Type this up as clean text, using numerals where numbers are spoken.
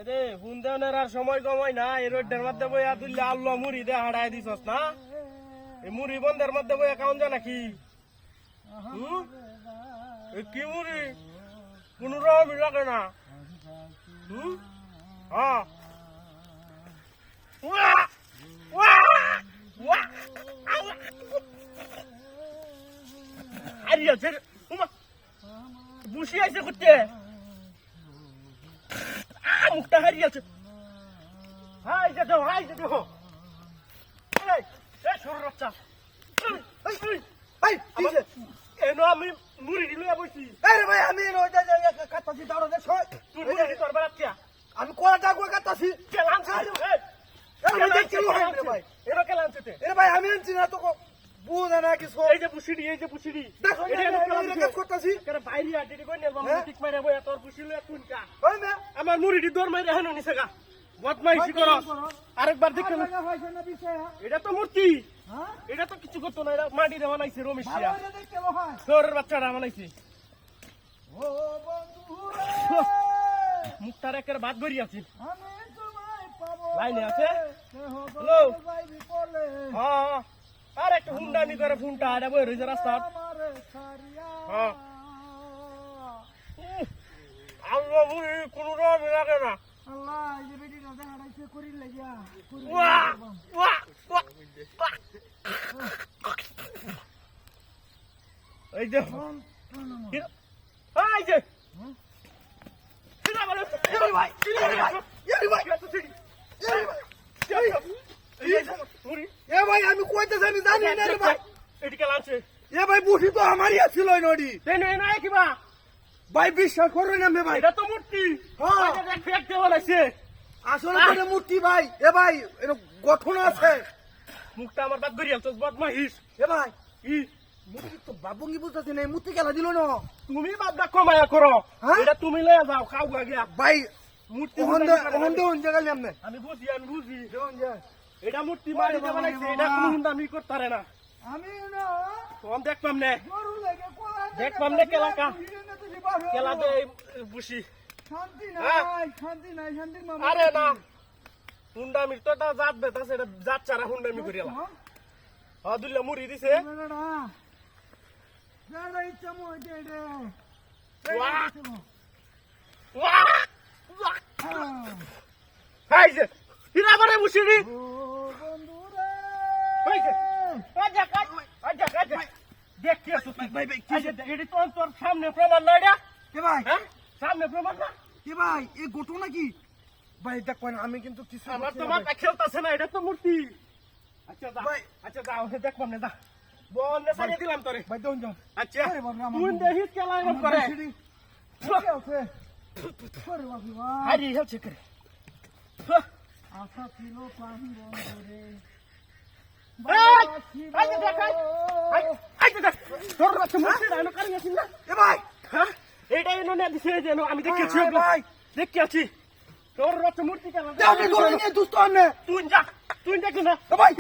আরে ফোন দেওয়ার আর সময় কমাই না, এই রোডের মধ্যে বইয়া তুললে আল্লাহ মুড়ি দে হাড়াই দিছস না। এই মুড়ি বন্ধের মধ্যে বইয়া কাউন যায় নাকি? কি মুড়ি কোন রকমই লাগে না। হ্যাঁ বুসি আছে করতে মুখটা হারিয়ে আছে। হাই যে দেখো, হাই যে দেখো, সর বাচ্চা এনো আমি মুড়ি দিল বসি। ভাই আমি কাটতাছি দাঁড়ো তোর বাচ্চা আমি কলাটা করে কাটতাছি ভাই এনো কেলানছে ভাই আমি আনছি না তো বুঝে না কিছু। এই যে বুসিডি, এই যে বুসিডি করতেছি বাইরে আটি করে নেব ঠিক মারে বইয়া তোর বুসিলে কোনটা না আমার মুড়িটি দৌড় মাইরে হেন নিছে গা বদমাইশি করো। আরেকবার দেখতে এটা তো মূর্তি, এটা তো কিছু করতো না, এটা মাটি রে বানাইছে রমেশিয়া তোর বাচ্চারা বানাইছে। মুখটার একের বাদ গড়ি আছে লাইনে আছে। হ্যালো হ্যাঁ আর একটা হুন্ডামি করে ফোনটা এটা বই রয়েছে রাস্তা। হ্যাঁ আল্লাহ মুড়ি কোনো রকম লাগে না। এই যে এই যে ভাই আমি কইতেছি আমি জানি না রে ভাই। এদিকে লাঞ্চে ভাই বুঝি তো আমারই ছিল নদী নাই কিবা ভাই বিশ্বাস করুন আমি ভাই এটা তো মূর্তি বানাইছে আসলে তো মূর্তি ভাই। ভাই এর গঠন আছে। মুখটা আমার বাদ গড়িয়া তো বদমাইশ। ভাই কি মূর্তি তো বাবুঙ্গি বুঝতেছি না, মূর্তি খেলা দিল না। তুমি বাদটা কমায়া করো, এটা তুমি লয়ে যাও খাও গিয়া ভাই মূর্তি জায়গায় আমি আমি বুঝি এটা মূর্তি মারি দিয়ে বানাইছে, এটা কোনো হুন্ডামি করতে পারে না। আমি তখন দেখবাম নে দেখবাম নে কেলাতে বুসি শান্তি নাই শান্তি নাই শান্তি আরে না হুন্ডামি তো জাত বেতাছে, এটা জাত চারা হুন্ডামি করিয়া দুল্লা মুড়ি দিছে। সামনে প্রমাণ না এটা ভাই সামনে প্রমাণ না কি ভাই এই গোটো নাকি ভাই দেখ আমি কিন্তু কিছু আমার তো মাথা খেলতেছে না, এটা তো মূর্তি। আচ্ছা ভাই আচ্ছা যাও দেখবাম না, যা বল না সারিয়ে দিলাম তোরে ভাই দন যাও। আচ্ছা তুই দেখিস কেলা এমন করে হারি হেলছে করে আশা ছিল পানি বন্ধরে এইটা এনে না দিছে যেন আমি দেখেছি দেখে আছি তোর রথ মূর্তি কেন তুই যা তুই দেখি না ভাই